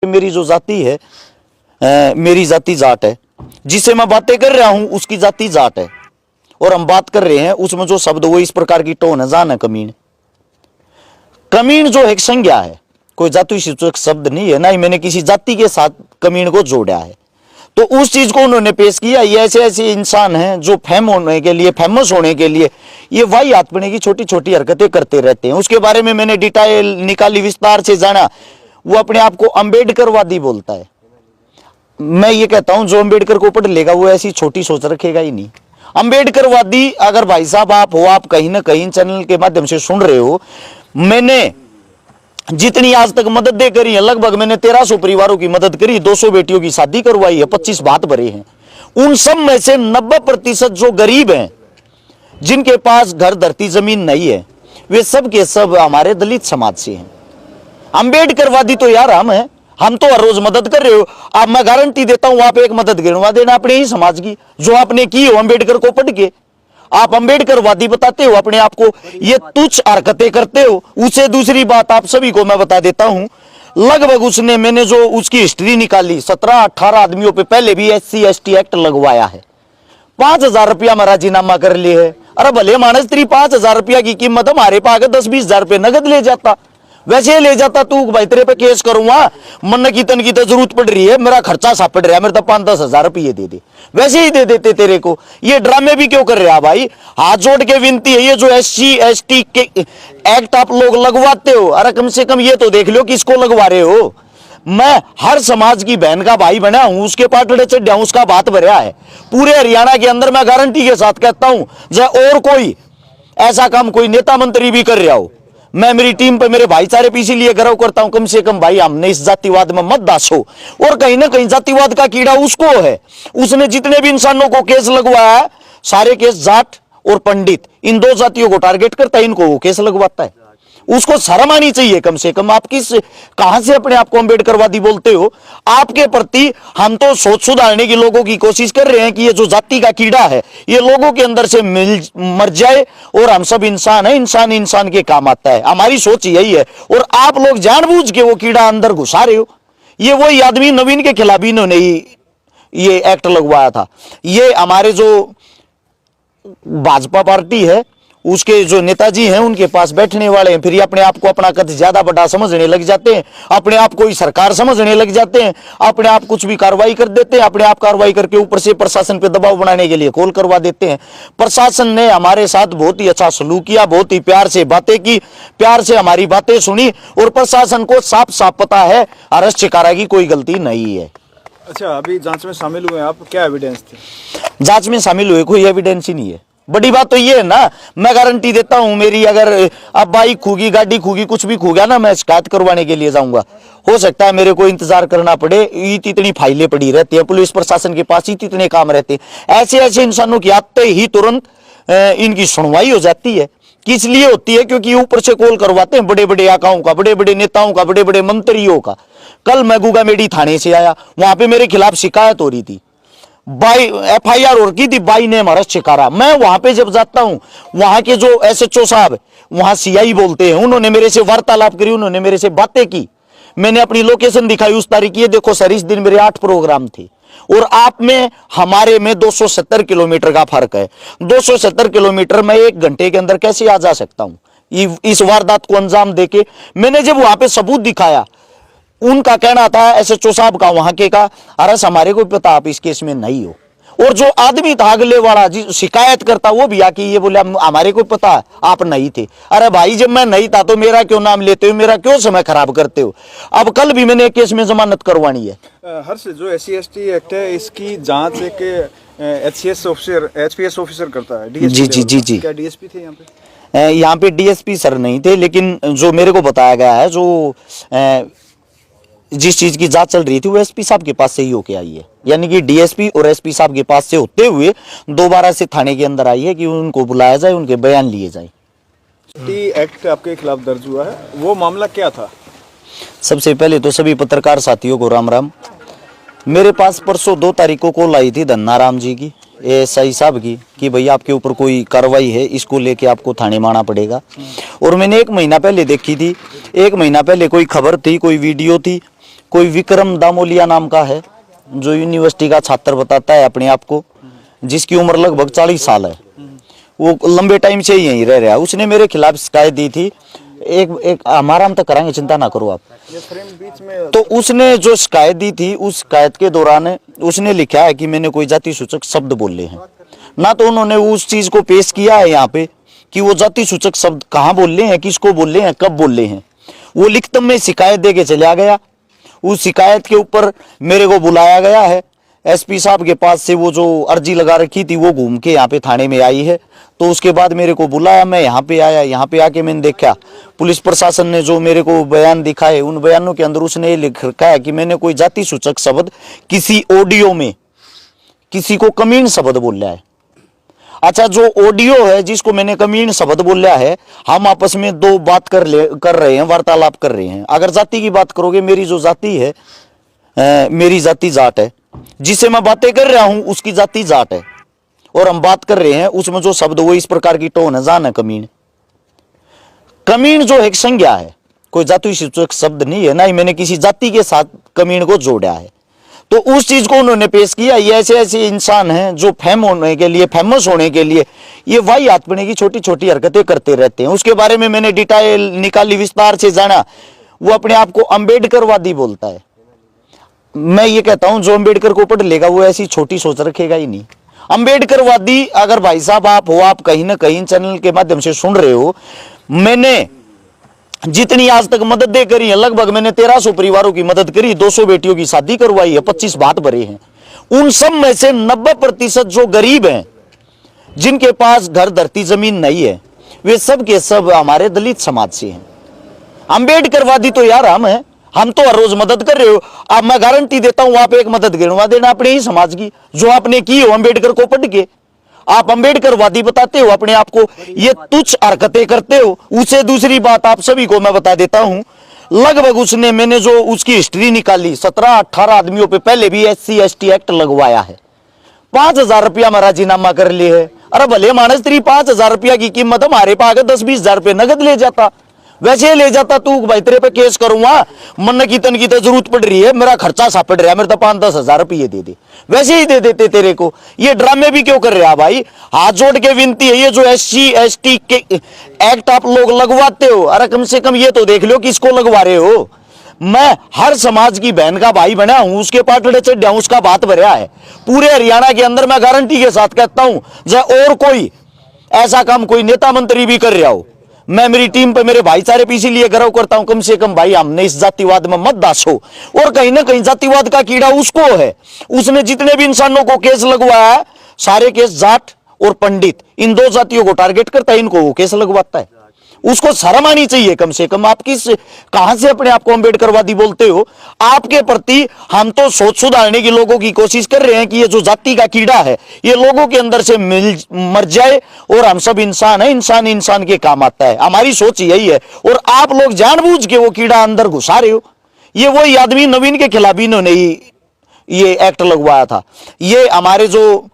मेरी जो जाति है, मेरी जाति जाट है, जिससे मैं बातें कर रहा हूं उसकी जाति जाट है, और हम बात कर रहे हैं उसमें जो शब्द वो इस प्रकार की टोन है, जान है कमीन। कमीन जो एक संज्ञा है, कोई जाति सूचक शब्द नहीं है, ना ही मैंने किसी जाति के साथ कमीन को जोड़ा है। तो उस चीज को उन्होंने पेश किया। ये ऐसे ऐसे इंसान हैं जो फेमस होने के लिए ये वाहियातपने की छोटी छोटी हरकतें करते रहते हैं। उसके बारे में मैंने डिटेल निकाली, विस्तार से जाना। वो अपने आप को अंबेडकरवादी बोलता है। मैं ये कहता हूं जो अंबेडकर को पढ़ लेगा वो ऐसी छोटी सोच रखेगा ही नहीं। अंबेडकरवादी अगर भाई साहब आप हो, आप कहीं ना कहीं चैनल के माध्यम से सुन रहे हो, मैंने जितनी आज तक मददें करी है, लगभग मैंने 1300 परिवारों की मदद करी, 200 बेटियों की शादी करवाई है, 25 भात भरे हैं। उन सब में से 90% जो गरीब हैं, जिनके पास घर धरती जमीन नहीं है, वे सब के सब हमारे दलित समाज से हैं। अंबेडकरवादी तो यार हम तो हर रोज मदद कर रहे हो। अब मैं गारंटी देता हूं आप एक मदद गिनवा देना अपने ही समाज की जो आपने की हो अंबेडकर को पढ़ के। आप अंबेडकरवादी बताते हो अपने आप को, ये तुच्छ हरकतें करते हो। उसे दूसरी बात आप सभी को मैं बता देता हूं, लगभग मैंने जो उसकी हिस्ट्री निकाली, 17-18 आदमियों पे पहले भी SC/ST एक्ट लगवाया है। 5,000 रुपया में राजीनामा कर लिए है। अरे भले मानस तेरी 5,000 रुपया की कीमत हमारे पास 10-20 हजार रुपये नगद ले जाता, वैसे ले जाता तू भाई तेरे पे केस करूंगा, मन की तन की तो जरूरत पड़ रही है, मेरा खर्चा सापड़ रहा है, मेरे तो 5-10 हजार रुपये दे दे, वैसे ही दे देते तेरे को। ये ड्रामे भी क्यों कर रहे हैं भाई? हाथ जोड़ के विनती है, ये जो SC/ST के एक्ट आप लोग लगवाते हो, अरे कम से कम ये तो देख लो किसको लगवा रहे हो। मैं हर समाज की बहन का भाई बना हूं, उसके पाटड़े चढ़ा हूं, उसका बात भरा है। पूरे हरियाणा के अंदर मैं गारंटी के साथ कहता हूं, चाहे और कोई ऐसा काम कोई नेता मंत्री भी कर रहा हो, मैं मेरी टीम पे मेरे भाईचारे पे इसीलिए गर्व करता हूं, कम से कम भाई हमने इस जातिवाद में मत दासो। और कहीं ना कहीं जातिवाद का कीड़ा उसको है, उसने जितने भी इंसानों को केस लगवाया है, सारे केस जाट और पंडित, इन दो जातियों को टारगेट करता है, इनको वो केस लगवाता है। उसको शर्म आनी चाहिए कम से कम। आप कहां से अपने आप को अंबेडकरवादी बोलते हो? आपके प्रति हम तो सोच सुधारने की लोगों की कोशिश कर रहे हैं कि ये जो जाति का कीड़ा है ये लोगों के अंदर से मर जाए, और हम सब इंसान है, इंसान इंसान के काम आता है, हमारी सोच यही है। और आप लोग जानबूझ के वो कीड़ा अंदर घुसा रहे हो। ये वही आदमी नवीन के खिलाफ इन्होंने ये एक्ट लगवाया था। ये हमारे जो भाजपा पार्टी है उसके जो नेताजी हैं उनके पास बैठने वाले हैं, फिर ये अपने आप को अपना कद ज्यादा बड़ा समझने लग जाते हैं, अपने आप को ही सरकार समझने लग जाते हैं, अपने आप कुछ भी कार्रवाई कर देते हैं, अपने आप कार्रवाई करके ऊपर से प्रशासन पे दबाव बनाने के लिए कॉल करवा देते हैं। प्रशासन ने हमारे साथ बहुत ही अच्छा सलूक किया, बहुत ही प्यार से बातें की, प्यार से हमारी बातें सुनी, और प्रशासन को साफ साफ पता है अरेस्ट शिकारा की कोई गलती नहीं है। अच्छा, अभी जांच में शामिल हुए आप, क्या एविडेंस थे? जांच में शामिल हुए कोई एविडेंस ही नहीं है। बड़ी बात तो ये है ना, मैं गारंटी देता हूं, मेरी अगर अब बाइक खूगी, गाड़ी खूगी, कुछ भी खूगा ना, मैं शिकायत करवाने के लिए जाऊंगा। हो सकता है मेरे को इंतजार करना पड़े, इतनी फाइलें पड़ी रहती है, पुलिस प्रशासन के पास इतने काम रहते हैं। ऐसे ऐसे इंसानों की आते ही तुरंत इनकी सुनवाई हो जाती है। किस लिए होती है? क्योंकि ऊपर से कॉल करवाते हैं बड़े बड़े आकाओं का, बड़े बड़े नेताओं का, बड़े बड़े मंत्रियों का। कल मैं गुगामेडी थाने से आया, वहां पे मेरे खिलाफ शिकायत हो रही थी, FIR हो की थी, बाई ने अरेस्ट शिकारा। मैं वहां पे जब जाता हूं, वहां के जो SHO साहब, वहां CI बोलते हैं, उन्होंने मेरे से वार्तालाप करी, उन्होंने मेरे से बातें की, मैंने अपनी लोकेशन दिखाई उस तारीख की, देखो सर इस दिन मेरे 8 प्रोग्राम थे, और आप में हमारे में 270 किलोमीटर का फर्क है। 270 किलोमीटर में 1 घंटे के अंदर कैसे आ जा सकता हूं इस वारदात को अंजाम देके? मैंने जब वहां पे सबूत दिखाया, उनका कहना था SHO साहब का, वहां के का, अरे हमारे को पता आप इस केस में नहीं हो। और जो आदमी था अगले वाला जी शिकायत करता, वो भी आके ये बोले हमारे को पता आप नहीं थे। अरे भाई जब मैं नहीं था तो मेरा क्यों नाम लेते हो, मेरा क्यों समय खराब करते हो? अब कल भी मैंने एक केस में जमानत करवानी है। हर्ष, जो SC/ST एक्ट है इसकी जांच एक HPS ऑफिसर करता है, DSP जी जी जी जी। क्या DSP थे यहाँ पे? यहाँ पे DSP सर नहीं थे, लेकिन जो मेरे को बताया गया है, जो जिस चीज की जांच चल रही थी वो SP साहब के पास से ही होके आई है, यानी कि DSP और SP साहब के पास से होते हुए दोबारा से थाने के अंदर आई है कि उनको बुलाया जाए, उनके बयान लिए जाए। एक्ट आपके खिलाफ दर्ज हुआ है, वो मामला क्या था? सबसे पहले तो सभी पत्रकार साथियों को राम राम। मेरे पास परसों 2 तारीख को कॉल आई थी धन्नाराम जी की, SI साहब की, कि भैया आपके ऊपर कोई कार्रवाई है, इसको लेके आपको थाने में आना पड़ेगा। और मैंने 1 महीना पहले देखी थी, 1 महीना पहले कोई खबर थी, कोई वीडियो थी, कोई विक्रम दामोलिया नाम का है, जो यूनिवर्सिटी का छात्र बताता है अपने आप को, जिसकी उम्र लगभग 40 साल है। वो लंबे टाइम से यहीं रह रहा है। उसने मेरे खिलाफ शिकायत दी थी। एक हमारा हम तक कराएंगे, चिंता ना करो आप। ये फ्रेम बीच में तो उसने जो शिकायत दी थी, उस शिकायत के दौरान उसने लिखा है कि मैंने कोई जाति सूचक शब्द बोले हैं। ना तो उन्होंने उस चीज को पेश किया है यहाँ पे कि वो जाति सूचक शब्द कहाँ बोले हैं, किसको बोले हैं, कब बोले हैं। वो लिखित में शिकायत दे के चला गया। उस शिकायत के ऊपर मेरे को बुलाया गया है। एसपी साहब के पास से वो जो अर्जी लगा रखी थी वो घूम के यहाँ पे थाने में आई है। तो उसके बाद मेरे को बुलाया, मैं यहाँ पे आया। यहाँ पे आके मैंने देखा पुलिस प्रशासन ने जो मेरे को बयान दिखाए, उन बयानों के अंदर उसने ये लिख रखा है कि मैंने कोई जाति सूचक शब्द किसी ऑडियो में किसी को कमीन शब्द बोला है। अच्छा, जो ऑडियो है जिसको मैंने कमीन शब्द बोला है, हम आपस में दो बात कर रहे हैं, वार्तालाप कर रहे हैं। अगर जाति की बात करोगे, मेरी जो जाति है, मेरी जाति जाट है। जिससे मैं बातें कर रहा हूं उसकी जाति जाट है। और हम बात कर रहे हैं उसमें जो शब्द वो इस प्रकार की टोन है, जान है कमीन। कमीन जो एक संज्ञा है, कोई जाति सूचक शब्द नहीं है, ना ही मैंने किसी जाति के साथ कमीन को जोड़ा है। तो उस चीज को उन्होंने पेश किया। ये ऐसे ऐसे इंसान हैं जो फेमस होने के लिए ये वाही आत्मने की छोटी छोटी हरकतें करते रहते हैं। उसके बारे में मैंने डिटेल निकाली, विस्तार से जाना। वो अपने आप को अम्बेडकरवादी बोलता है। मैं ये कहता हूं जो अम्बेडकर को पढ़ लेगा वो ऐसी छोटी सोच रखेगा ही नहीं। अम्बेडकरवादी अगर भाई साहब आप हो, आप कहीं ना कहीं चैनल के माध्यम से सुन रहे हो, मैंने जितनी आज तक मदद करी है, लगभग मैंने 1300 परिवारों की मदद करी, 200 बेटियों की शादी करवाई है, 25 भात भरे हैं। उन सब में से 90% जो गरीब हैं, जिनके पास घर धरती जमीन नहीं है, वे सब के सब हमारे दलित समाज से हैं। अम्बेडकरवादी तो यार हम तो हर रोज मदद कर रहे हो। अब मैं गारंटी देता हूं आप एक मदद गिनवा देना अपने ही समाज की, जो आपने की हो अम्बेडकर को पढ़ के। आप अम्बेडकरवादी बताते हो अपने आप को, ये तुच्छ हरकतें करते हो। उसे दूसरी बात आप सभी को मैं बता देता हूं, लगभग मैंने जो उसकी हिस्ट्री निकाली, 17-18 आदमियों पे पहले भी SC ST एक्ट लगवाया है। 5,000 रुपया में राजीनामा कर लिए है। अरे भले मानस तेरी 5,000 रुपया की कीमत हमारे पास 10-20 हजार रुपये नगद ले जाता, वैसे ले जाता तू भाई तेरे पे केस करूंगा, मन की तन की तो जरूरत पड़ रही है, मेरा खर्चा सा पड़ रहा है, मेरे तो 5-10 हजार रुपये दे दे, वैसे ही दे देते तेरे को। ये ड्रामे भी क्यों कर रहे हैं भाई? हाथ जोड़ के विनती है, ये जो SC ST के एक्ट आप लोग लगवाते हो, अरे कम से कम ये तो देख लो किसको लगवा रहे हो। मैं हर समाज की बहन का भाई बना हूं, उसके पाटड़े चढ़ा हूं, उसका बात भरा है। पूरे हरियाणा के अंदर मैं गारंटी के साथ कहता हूं, जब और कोई ऐसा काम कोई नेता मंत्री भी कर रहा हो, मैं मेरी टीम पे मेरे भाईचारे पे इसीलिए गर्व करता हूं, कम से कम भाई हमने इस जातिवाद में मत दासो। और कहीं ना कहीं जातिवाद का कीड़ा उसको है। उसने जितने भी इंसानों को केस लगवाया है, सारे केस जाट और पंडित, इन दो जातियों को टारगेट करता है, इनको वो केस लगवाता है। उसको शर्म आनी चाहिए कम से कम। आप कहां से अपने आप को अम्बेडकरवादी बोलते हो? आपके प्रति हम तो सोच सुधारने की लोगों की कोशिश कर रहे हैं कि ये जो जाति का कीड़ा है ये लोगों के अंदर से मर जाए, और हम सब इंसान है, इंसान इंसान के काम आता है। हमारी सोच यही है, और आप लोग जानबूझ के वो कीड़ा अंदर घुसा रहे हो। ये वही आदमी नवीन के खिलाफ इन्होंने ये एक्ट लगवाया था। ये हमारे जो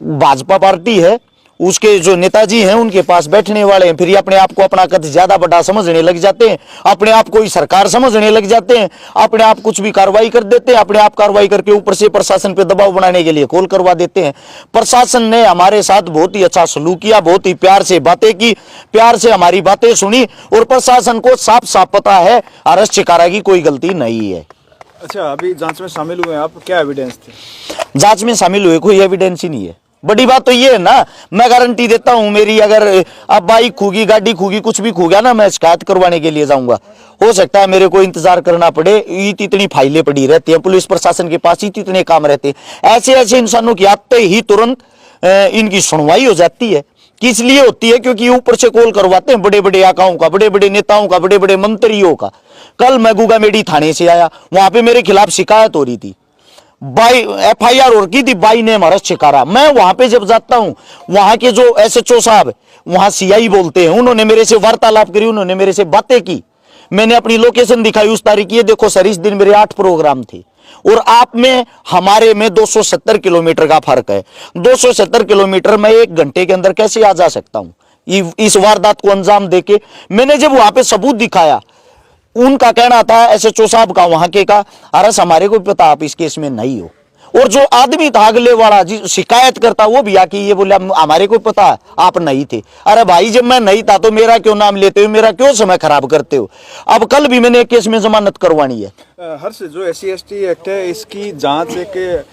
भाजपा पार्टी है उसके जो नेताजी हैं उनके पास बैठने वाले हैं, फिर ये अपने आप को अपना कद ज्यादा बड़ा समझने लग जाते हैं, अपने आप को ही सरकार समझने लग जाते हैं, अपने आप कुछ भी कार्रवाई कर देते हैं, अपने आप कार्रवाई करके ऊपर से प्रशासन पे दबाव बनाने के लिए कॉल करवा देते हैं। प्रशासन ने हमारे साथ बहुत ही अच्छा सलूक किया, बहुत ही प्यार से बातें की, प्यार से हमारी बातें सुनी, और प्रशासन को साफ साफ पता है अरेस्ट शिकारा की कोई गलती नहीं है। अच्छा, अभी जांच में शामिल हुए आप, क्या एविडेंस थे? जांच में शामिल हुए कोई एविडेंस ही नहीं है। बड़ी बात तो ये है ना, मैं गारंटी देता हूं, मेरी अगर अब बाइक खूगी, गाड़ी खूगी, कुछ भी खू गया ना, मैं शिकायत करवाने के लिए जाऊंगा। हो सकता है मेरे को इंतजार करना पड़े, इतनी फाइलें पड़ी रहती हैं पुलिस प्रशासन के पास, इतने काम रहते हैं। ऐसे ऐसे इंसानों की आते ही तुरंत इनकी सुनवाई हो जाती है। किस लिए होती है? क्योंकि ऊपर से कॉल करवाते हैं बड़े बड़े आकाओं का, बड़े बड़े नेताओं का, बड़े बड़े मंत्रियों का। कल मैं गुगामेडी थाने से आया, वहां पे मेरे खिलाफ शिकायत हो रही थी, FIR हो रखी थी, बाई ने हमारा शिकारा। मैं वहां पे जब जाता हूं, वहां के जो SHO साहब, वहां CI बोलते हैं, उन्होंने मेरे से वार्तालाप करी, उन्होंने मेरे से बातें की, मैंने अपनी लोकेशन दिखाई उस तारीख की। देखो सर, इस दिन मेरे 8 प्रोग्राम थे, और आप में हमारे में 270 किलोमीटर का फर्क है। 270 किलोमीटर में 1 घंटे के अंदर कैसे आ जा सकता हूं इस वारदात को अंजाम देके? मैंने जब वहां पे सबूत दिखाया, उनका कहना था एसएचओ साहब का वहां के का, अरे हमारे को पता आप इस केस में नहीं हो। और जो आदमी था अगले वाला जी शिकायत करता, वो भी आके ये बोला हमारे को पता आप नहीं थे। अरे भाई जब मैं नहीं था तो मेरा क्यों नाम लेते हो, मेरा क्यों समय खराब करते हो। अब कल भी मैंने एक केस में जमानत करवानी है। हर्ष, जो SC/ST एक्ट है इसकी जांच एक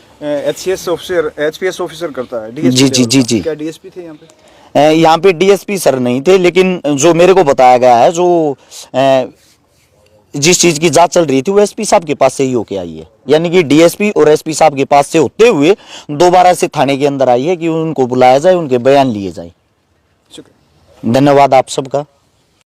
HPS ऑफिसर करता है, DSP जी, जी, जी, जी। क्या DSP थे यहाँ पे? यहाँ पे डीएसपी सर नहीं थे, लेकिन जो मेरे को बताया गया है, जो जिस चीज की जांच चल रही थी वो एसपी साहब के पास से ही होके आई है। यानी कि डीएसपी और एसपी साहब के पास से होते हुए दोबारा से थाने के अंदर आई है कि उनको बुलाया जाए, उनके बयान लिए जाए। शुक्रिया। धन्यवाद आप सबका।